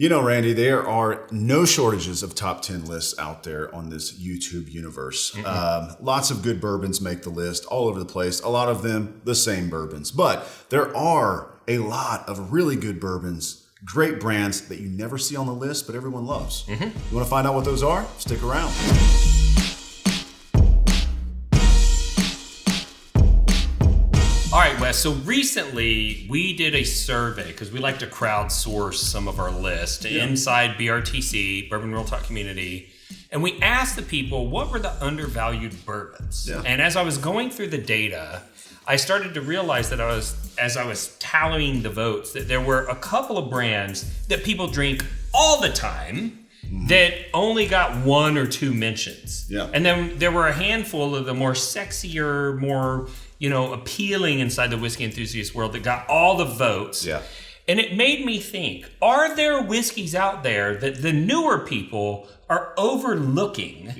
Randy, there are no shortages of top 10 lists out there on this YouTube universe. Lots of good bourbons make the list all over the place. A lot of them, the same bourbons. But there are a lot of really good bourbons, great brands that you never see on the list, but everyone loves. You want to find out what those are? Stick around. All right, Wes, so recently we did a survey because we like to crowdsource some of our list inside BRTC, Bourbon Real Talk Community. And we asked the people, what were the undervalued bourbons? Yeah. And as I was going through the data, I started to realize that as I was tallying the votes, that there were a couple of brands that people drink all the time that only got 1 or 2 mentions. Yeah. And then there were a handful of the more sexier, more appealing inside the whiskey enthusiast world that got all the votes. Yeah. And it made me think, are there whiskeys out there that the newer people are overlooking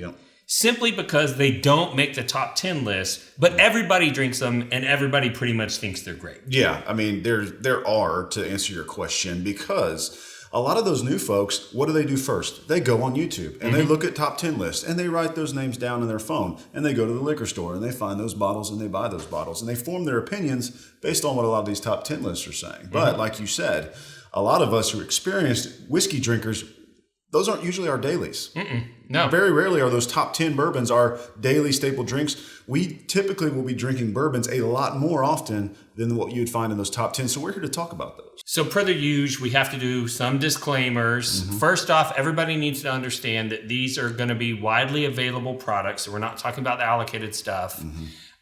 simply because they don't make the top 10 list, but everybody drinks them and everybody pretty much thinks they're great? Yeah, I mean, there are, to answer your question, because a lot of those new folks, what do they do first? They go on YouTube and they look at top 10 lists and they write those names down in their phone and they go to the liquor store and they find those bottles and they buy those bottles and they form their opinions based on what a lot of these top 10 lists are saying. But like you said, a lot of us who are experienced whiskey drinkers, those aren't usually our dailies. No. Very rarely are those top 10 bourbons our daily staple drinks. We typically will be drinking bourbons a lot more often than what you'd find in those top 10. So we're here to talk about those. So per the usual, we have to do some disclaimers. First off, everybody needs to understand that these are going to be widely available products. So we're not talking about the allocated stuff.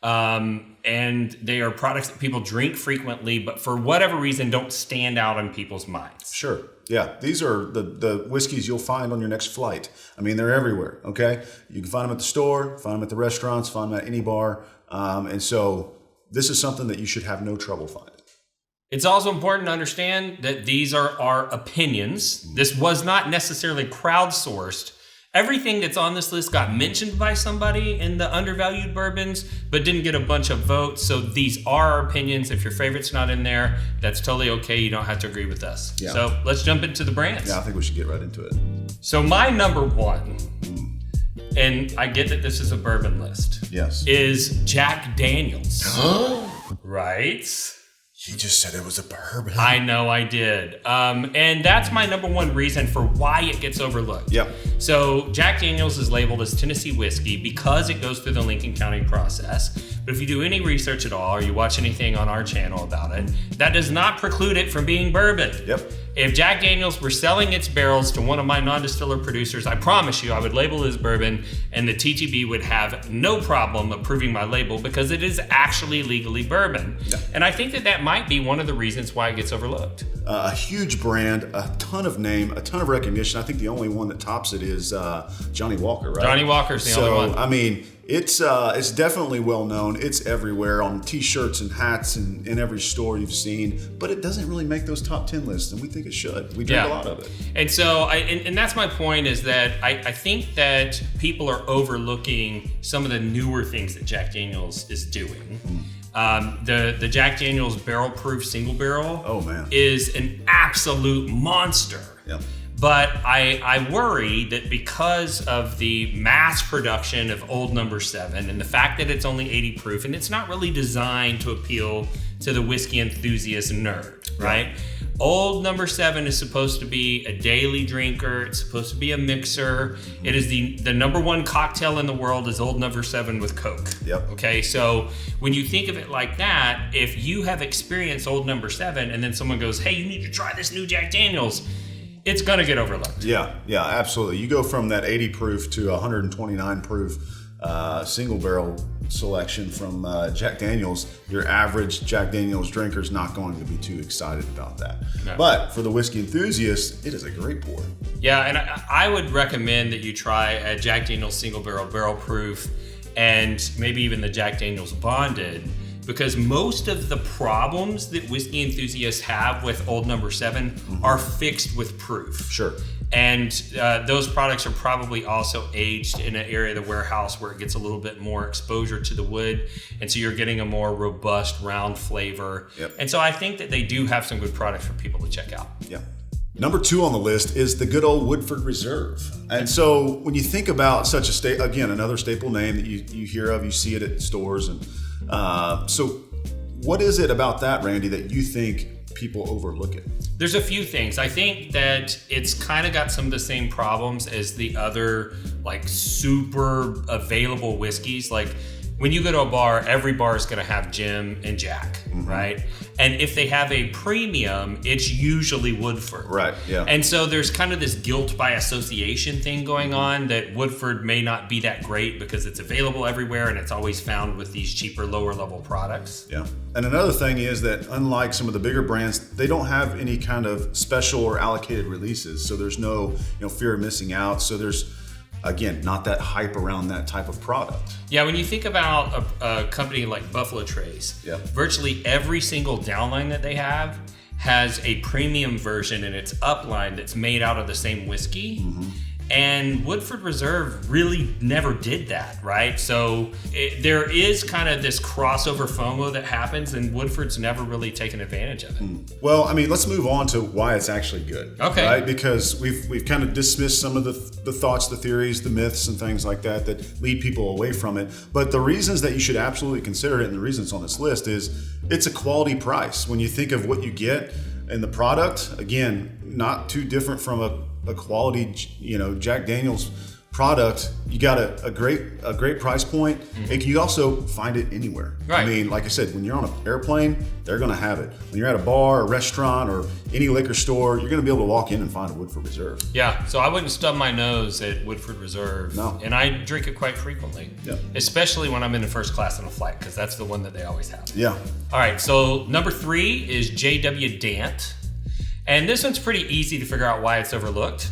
And they are products that people drink frequently, but for whatever reason, don't stand out in people's minds. Sure. Yeah. These are the whiskeys you'll find on your next flight. I mean, they're everywhere. Okay. You can find them at the store, find them at the restaurants, find them at any bar. And so this is something that you should have no trouble finding. It's also important to understand that these are our opinions. This was not necessarily crowdsourced. Everything that's on this list got mentioned by somebody in the undervalued bourbons, but didn't get a bunch of votes. So these are our opinions. If your favorite's not in there, that's totally okay. You don't have to agree with us. Yeah. So let's jump into the brands. Yeah, I think we should get right into it. So my number one, and I get that this is a bourbon list. Yes. Is Jack Daniel's. Right? You just said it was a bourbon. I know I did. And that's my number one reason for why it gets overlooked. Yep. So Jack Daniel's is labeled as Tennessee whiskey because it goes through the Lincoln County process. But if you do any research at all or you watch anything on our channel about it, that does not preclude it from being bourbon. Yep. If Jack Daniel's were selling its barrels to one of my non-distiller producers, I promise you I would label it as bourbon and the TTB would have no problem approving my label because it is actually legally bourbon. Yeah. And I think that might be one of the reasons why it gets overlooked. A huge brand, a ton of name, a ton of recognition. I think the only one that tops it is Johnny Walker, right? Johnny Walker's the only one. I mean, it's definitely well known. It's everywhere on T-shirts and hats and in every store you've seen. But it doesn't really make those top 10 lists, and we think it should. We drink a lot of it. And so, and that's my point is that I think that people are overlooking some of the newer things that Jack Daniel's is doing. The Jack Daniel's barrel proof single barrel is an absolute monster. Yep. But I worry that because of the mass production of Old No. 7 and the fact that it's only 80 proof and it's not really designed to appeal to the whiskey enthusiast nerd, right? Old No. 7 is supposed to be a daily drinker. It's supposed to be a mixer. It is the number one cocktail in the world is Old No. 7 with Coke. Yep. Okay, so when you think of it like that, if you have experienced Old No. 7 and then someone goes, hey, you need to try this new Jack Daniel's, it's going to get overlooked. Yeah, absolutely. You go from that 80 proof to 129 proof single barrel selection from Jack Daniel's. Your average Jack Daniel's drinker is not going to be too excited about that. No. But for the whiskey enthusiast, it is a great pour. Yeah, and I would recommend that you try a Jack Daniel's single barrel proof, and maybe even the Jack Daniel's bonded. Because most of the problems that whiskey enthusiasts have with Old No. 7 are fixed with proof. Sure. And those products are probably also aged in an area of the warehouse where it gets a little bit more exposure to the wood. And so you're getting a more robust, round flavor. Yep. And so I think that they do have some good products for people to check out. Yeah. Number 2 on the list is the good old Woodford Reserve. And so when you think about such a again, another staple name that you hear of, you see it at stores. And so what is it about that, Randy, that you think people overlook it? There's a few things. I think that it's kind of got some of the same problems as the other like super available whiskeys. Like when you go to a bar, every bar is going to have Jim and Jack, right? And if they have a premium, it's usually Woodford. Right, yeah. And so there's kind of this guilt by association thing going on that Woodford may not be that great because it's available everywhere and it's always found with these cheaper, lower level products. Yeah. And another thing is that unlike some of the bigger brands, they don't have any kind of special or allocated releases. So there's no, fear of missing out. So there's, again, not that hype around that type of product. Yeah, when you think about a company like Buffalo Trace, virtually every single downline that they have has a premium version in its upline that's made out of the same whiskey. And Woodford Reserve really never did that, right? So there is kind of this crossover FOMO that happens, and Woodford's never really taken advantage of it. Well, I mean, let's move on to why it's actually good. Okay. Right? Because we've kind of dismissed some of the thoughts, the theories, the myths, and things like that lead people away from it. But the reasons that you should absolutely consider it, and the reasons on this list, is it's a quality price. When you think of what you get in the product, again, not too different from a quality, Jack Daniel's product. You got a great price point. And you also find it anywhere. Right. I mean, like I said, when you're on an airplane, they're going to have it. When you're at a bar, a restaurant, or any liquor store, you're going to be able to walk in and find a Woodford Reserve. Yeah, so I wouldn't stub my nose at Woodford Reserve. No. And I drink it quite frequently. Yeah. Especially when I'm in the first class on a flight, because that's the one that they always have. Yeah. All right, so number 3 is JW Dant. And this one's pretty easy to figure out why it's overlooked.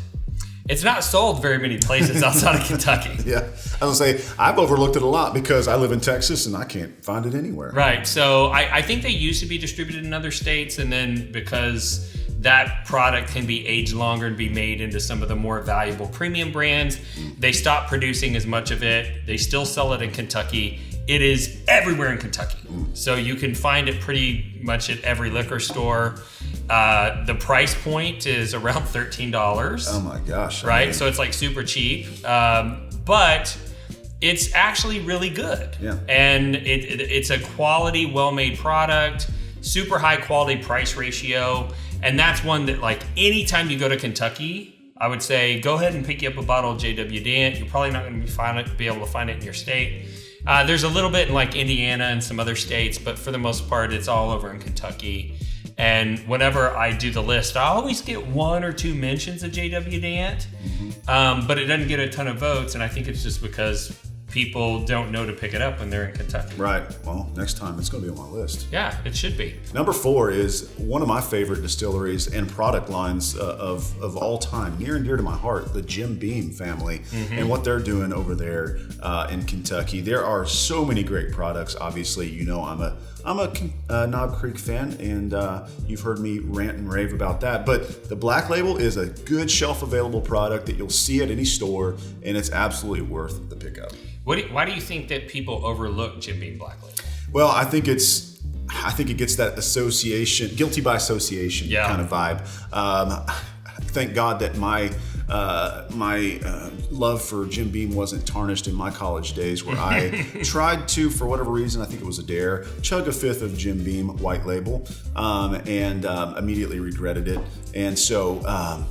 It's not sold very many places outside of Kentucky. Yeah, I was gonna say, I've overlooked it a lot because I live in Texas and I can't find it anywhere. Right, so I think they used to be distributed in other states, and then because that product can be aged longer and be made into some of the more valuable premium brands, they stopped producing as much of it. They still sell it in Kentucky. It is everywhere in Kentucky. So you can find it pretty much at every liquor store. The price point is around $13. Oh my gosh. Right? So it's like super cheap. But it's actually really good. Yeah. And it's a quality, well-made product, super high quality price ratio. And that's one that, like, anytime you go to Kentucky, I would say go ahead and pick you up a bottle of JW Dant. You're probably not going to be able to find it in your state. There's a little bit in like Indiana and some other states, but for the most part, it's all over in Kentucky. And whenever I do the list, I always get 1 or 2 mentions of JW Dant, but it doesn't get a ton of votes. And I think it's just because people don't know to pick it up when they're in Kentucky. Right. Well, next time it's going to be on my list. Yeah, it should be. Number 4 is one of my favorite distilleries and product lines of all time, near and dear to my heart, the Jim Beam family and what they're doing over there in Kentucky. There are so many great products. Obviously, I'm a Knob Creek fan, and you've heard me rant and rave about that. But the Black Label is a good shelf-available product that you'll see at any store, and it's absolutely worth the pickup. Why do you think that people overlook Jim Beam Black Label? Well, I think it gets that association, guilty by association kind of vibe. Thank God that my love for Jim Beam wasn't tarnished in my college days, where I tried to, for whatever reason, I think it was a dare, chug a 5th of Jim Beam White Label, and immediately regretted it. And so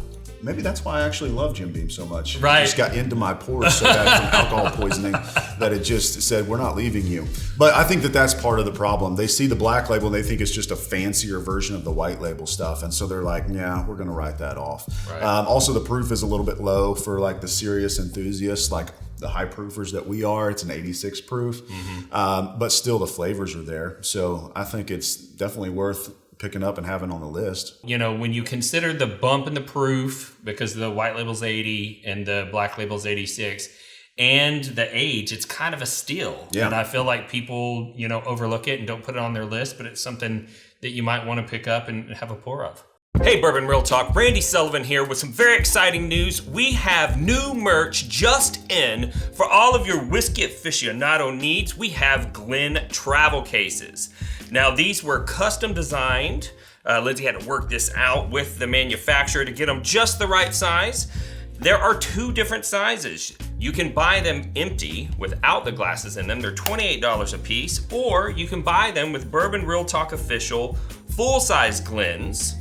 maybe that's why I actually love Jim Beam so much. Right. It just got into my pores so bad from alcohol poisoning that it just said, we're not leaving you. But I think that that's part of the problem. They see the Black Label and they think it's just a fancier version of the White Label stuff. And so they're like, yeah, we're going to write that off. Right. Also, the proof is a little bit low for like the serious enthusiasts, like the high proofers that we are. It's an 86 proof, but still the flavors are there. So I think it's definitely worth picking up and having on the list. When you consider the bump in the proof, because the White Label's 80 and the Black Label's 86, and the age, it's kind of a steal. Yeah. And I feel like people, overlook it and don't put it on their list, but it's something that you might want to pick up and have a pour of. Hey, Bourbon Real Talk, Randy Sullivan here with some very exciting news. We have new merch just in for all of your whiskey aficionado needs. We have Glen travel cases. Now, these were custom designed Lindsay had to work this out with the manufacturer to get them just the right size. There are 2 different sizes. You can buy them empty without the glasses in them. They're $28 a piece, or you can buy them with Bourbon Real Talk Official full-size Glens.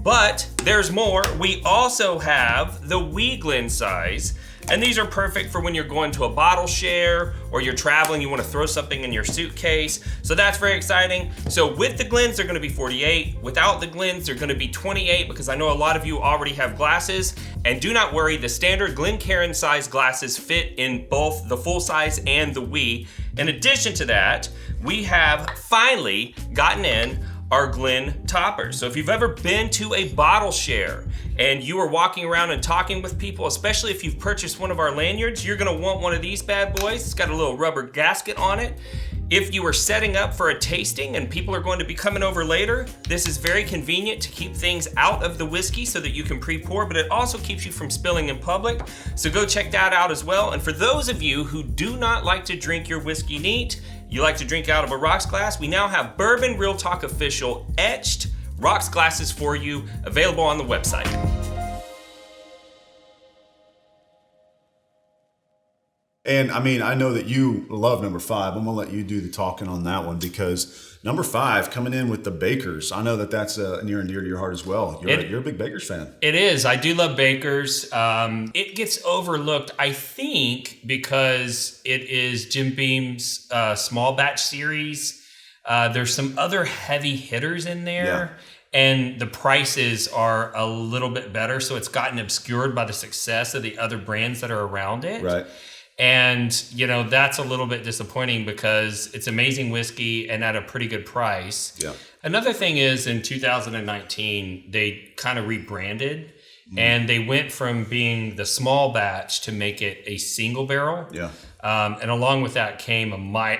But there's more. We also have the wee Glen size, and these are perfect for when you're going to a bottle share or you're traveling, you want to throw something in your suitcase. So that's very exciting. So with the Glens, they're going to be 48. Without the Glens, they're going to be 28, because I know a lot of you already have glasses. And do not worry, the standard Glencairn size glasses fit in both the full size and the wee. In addition to that, we have finally gotten in our Glen toppers. So if you've ever been to a bottle share and you are walking around and talking with people, especially if you've purchased one of our lanyards, you're gonna want one of these bad boys. It's got a little rubber gasket on it. If you are setting up for a tasting and people are going to be coming over later, this is very convenient to keep things out of the whiskey so that you can pre-pour, but it also keeps you from spilling in public. So go check that out as well. And for those of you who do not like to drink your whiskey neat, you like to drink out of a rocks glass, we now have Bourbon Real Talk Official etched rocks glasses for you, available on the website. And I mean, I know that you love number 5. I'm going to let you do the talking on that one, because number 5 coming in with the Bakers. I know that that's near and dear to your heart as well. You're a big Bakers fan. It is. I do love Bakers. It gets overlooked, I think, because it is Jim Beam's small batch series. There's some other heavy hitters in there. Yeah. And the prices are a little bit better. So it's gotten obscured by the success of the other brands that are around it. Right. And, you know, that's a little bit disappointing because it's amazing whiskey and at a pretty good price. Yeah. Another thing is, in 2019, they kind of rebranded and they went from being the small batch to make it a single barrel. Yeah. And along with that came a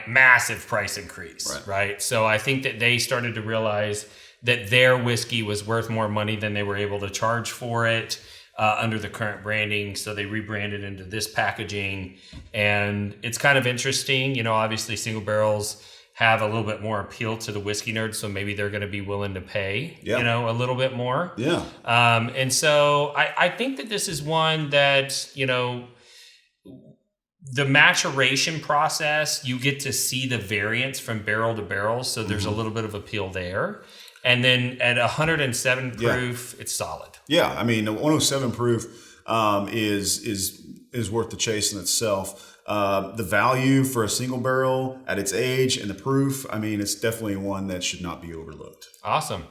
massive price increase, right? So I think that they started to realize that their whiskey was worth more money than they were able to charge for it. Under the current branding, so they rebranded into this packaging, and it's kind of interesting. You know, obviously single barrels have a little bit more appeal to the whiskey nerds, so maybe they're going to be willing to pay, you know, a little bit more. Yeah. And so I think that this is one that, you know, the maturation process, you get to see the variance from barrel to barrel, so there's a little bit of appeal there. And then at 107 proof, it's solid. Yeah, I mean, 107 proof is worth the chase in itself. The value for a single barrel at its age and the proof, I mean, it's definitely one that should not be overlooked. Awesome.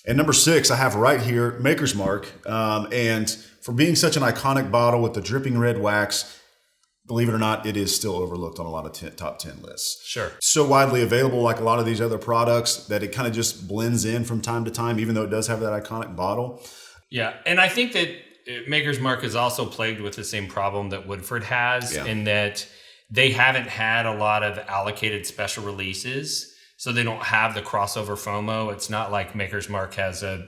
And number 6, I have right here, Maker's Mark. And for being such an iconic bottle with the dripping red wax, believe it or not, it is still overlooked on a lot of top 10 lists. Sure. So widely available, like a lot of these other products, that it kind of just blends in from time to time, even though it does have that iconic bottle. Yeah, and I think that Maker's Mark is also plagued with the same problem that Woodford has, in that they haven't had a lot of allocated special releases, so they don't have the crossover FOMO. It's not like Maker's Mark has a,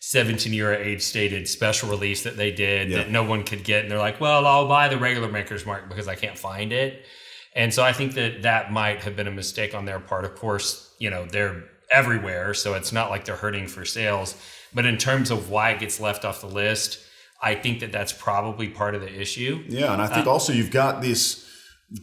17-year age stated special release that they did that no one could get, and they're like, well, I'll buy the regular Maker's Mark because I can't find it. And so I think that might have been a mistake on their part. Of course, they're everywhere, so it's not like they're hurting for sales. But in terms of why it gets left off the list, I think that that's probably part of the issue. Yeah, and I think also you've got this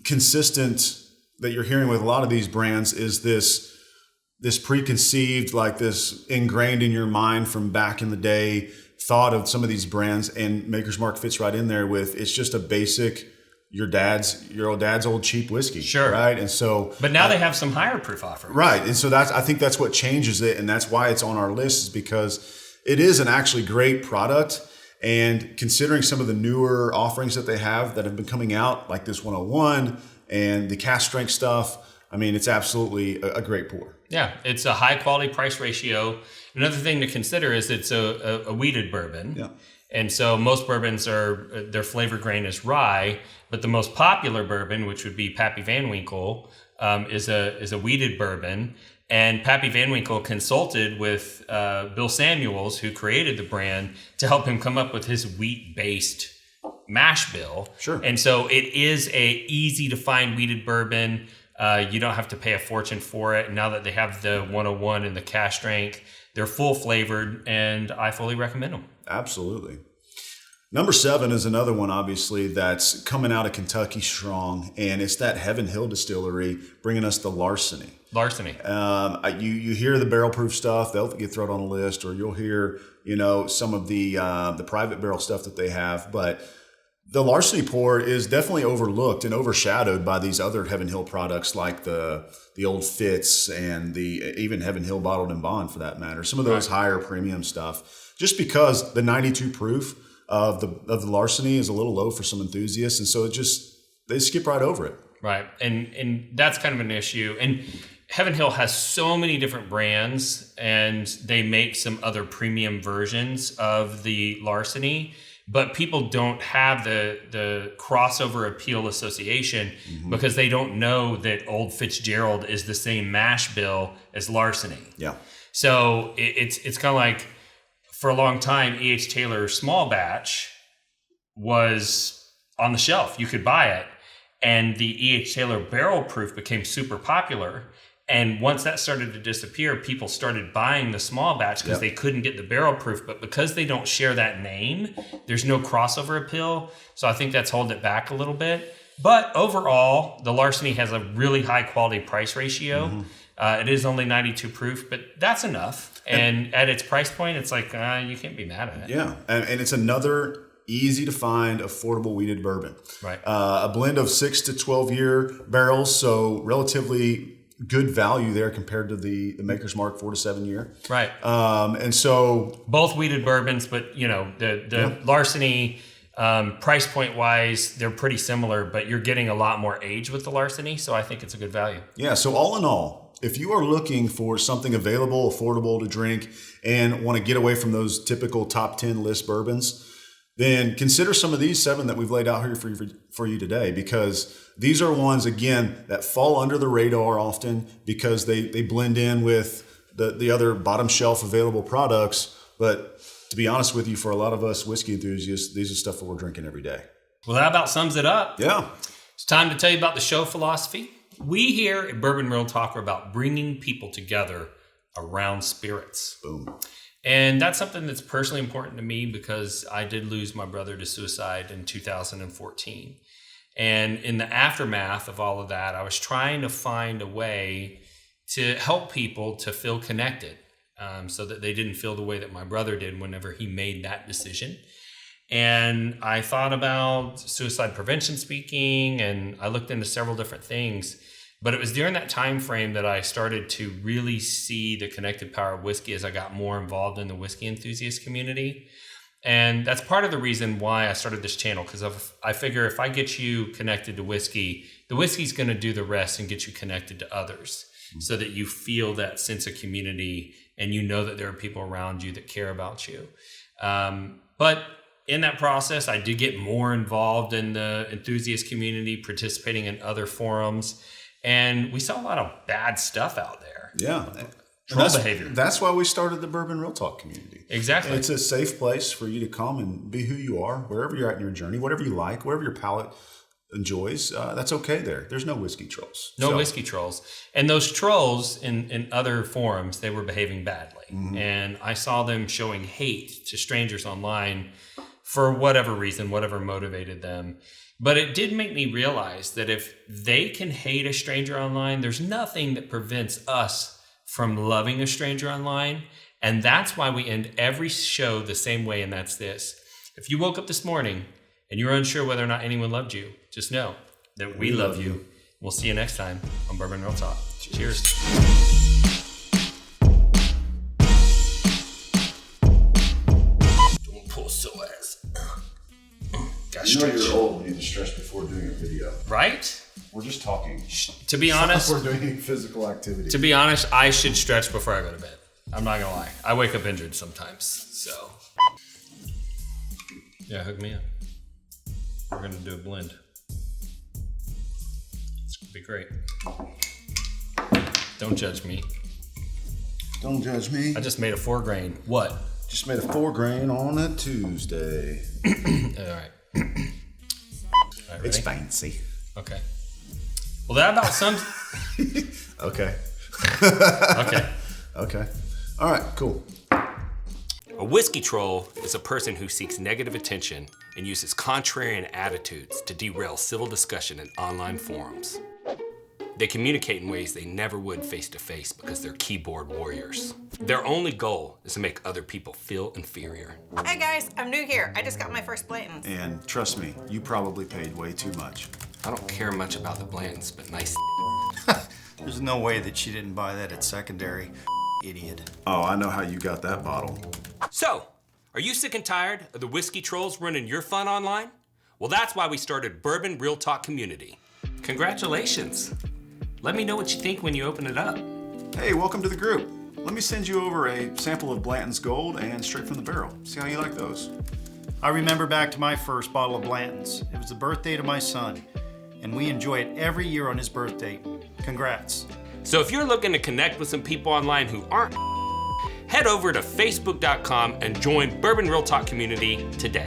consistent that you're hearing with a lot of these brands is this preconceived, like this ingrained in your mind from back in the day thought of some of these brands, and Maker's Mark fits right in there with, it's just a basic your old dad's old cheap whiskey. Sure. Right. And so, but now they have some higher proof offerings. Right. And so I think that's what changes it. And that's why it's on our list, is because it is an actually great product. And considering some of the newer offerings that they have that have been coming out, like this 101 and the cask strength stuff, I mean, it's absolutely a great pour. Yeah. It's a high quality price ratio. Another thing to consider is it's a wheated bourbon. Yeah. And so most bourbons their flavor grain is rye, but the most popular bourbon, which would be Pappy Van Winkle, is a wheated bourbon. And Pappy Van Winkle consulted with Bill Samuels, who created the brand, to help him come up with his wheat-based mash bill. Sure. And so it is a easy to find wheated bourbon. You don't have to pay a fortune for it. Now that they have the 101 and the cask strength, They're full flavored, and I fully recommend them. Absolutely. Number 7 is another one, obviously, that's coming out of Kentucky strong, and it's that Heaven Hill Distillery bringing us the Larceny. Larceny. You hear the barrel proof stuff, they'll get thrown on a list, or you'll hear, some of the private barrel stuff that they have. But the Larceny pour is definitely overlooked and overshadowed by these other Heaven Hill products like the Old Fitz and the even Heaven Hill Bottled in Bond, for that matter. Some of those higher premium stuff, just because the 92 proof of the Larceny is a little low for some enthusiasts, and so they skip right over it. Right, and that's kind of an issue. And Heaven Hill has so many different brands, and they make some other premium versions of the Larceny, but people don't have the crossover appeal association because they don't know that Old Fitzgerald is the same mash bill as Larceny. Yeah. So it's kind of like, for a long time, E.H. Taylor small batch was on the shelf. You could buy it. And the E.H. Taylor barrel proof became super popular. And once that started to disappear, people started buying the small batch because they couldn't get the barrel proof. But because they don't share that name, there's no crossover appeal. So I think that's holding it back a little bit. But overall, the Larceny has a really high quality price ratio. It is only 92 proof, but that's enough. And at its price point, it's like, you can't be mad at it. Yeah, and it's another easy to find, affordable wheated bourbon. Right. A blend of 6 to 12 year barrels, so relatively good value there compared to the Maker's Mark 4 to 7 year. Right. And so both wheated bourbons, but the Larceny, price point wise, they're pretty similar, but you're getting a lot more age with the Larceny, so I think it's a good value. Yeah. So all in all, if you are looking for something available, affordable to drink, and want to get away from those typical top 10 list bourbons, then consider some of these 7 that we've laid out here for you today, because these are ones, again, that fall under the radar often because they blend in with the other bottom shelf available products. But to be honest with you, for a lot of us whiskey enthusiasts, these are stuff that we're drinking every day. Well, that about sums it up. Yeah. It's time to tell you about the show philosophy. We here at Bourbon Real Talk are about bringing people together around spirits. Boom. And that's something that's personally important to me because I did lose my brother to suicide in 2014. And in the aftermath of all of that, I was trying to find a way to help people to feel connected so that they didn't feel the way that my brother did whenever he made that decision. And I thought about suicide prevention speaking, and I looked into several different things. But it was during that time frame that I started to really see the connected power of whiskey as I got more involved in the whiskey enthusiast community. And that's part of the reason why I started this channel, because I figure if I get you connected to whiskey, the whiskey's going to do the rest and get you connected to others so that you feel that sense of community and you know that there are people around you that care about you. But in that process, I did get more involved in the enthusiast community, participating in other forums. And we saw a lot of bad stuff out there. Yeah. Troll behavior. That's why we started the Bourbon Real Talk community. Exactly. It's a safe place for you to come and be who you are, wherever you're at in your journey, whatever you like, wherever your palate enjoys. That's okay there. There's no whiskey trolls. No whiskey trolls. And those trolls in other forums, they were behaving badly. Mm-hmm. And I saw them showing hate to strangers online for whatever reason, whatever motivated them. But it did make me realize that if they can hate a stranger online, there's nothing that prevents us from loving a stranger online. And that's why we end every show the same way, and that's this. If you woke up this morning and you're unsure whether or not anyone loved you, just know that we love you. We'll see you next time on Bourbon Real Talk. Cheers. Don't pull so ass. You know you're old when you stretch before doing a video. Right? We're just talking. To be honest, we're doing physical activity. To be honest, I should stretch before I go to bed. I'm not gonna lie. I wake up injured sometimes. So yeah, hook me up. We're gonna do a blend. It's gonna be great. Don't judge me. Don't judge me. I just made a 4 grain. What? Just made a 4 grain on a Tuesday. All right. All right, it's fancy. Okay. Well, that about sums. Okay. Okay. Okay. All right, cool. A whiskey troll is a person who seeks negative attention and uses contrarian attitudes to derail civil discussion in online forums. They communicate in ways they never would face-to-face because they're keyboard warriors. Their only goal is to make other people feel inferior. Hey guys, I'm new here. I just got my first Blanton's. And trust me, you probably paid way too much. I don't care much about the Blantons, but nice. There's no way that she didn't buy that at secondary. Idiot. Oh, I know how you got that bottle. So, are you sick and tired of the whiskey trolls running your fun online? Well, that's why we started Bourbon Real Talk Community. Congratulations. Let me know what you think when you open it up. Hey, welcome to the group. Let me send you over a sample of Blanton's Gold and Straight from the Barrel. See how you like those. I remember back to my first bottle of Blanton's. It was the birthday to my son, and we enjoy it every year on his birthday. Congrats. So if you're looking to connect with some people online who aren't, head over to facebook.com and join Bourbon Real Talk Community today.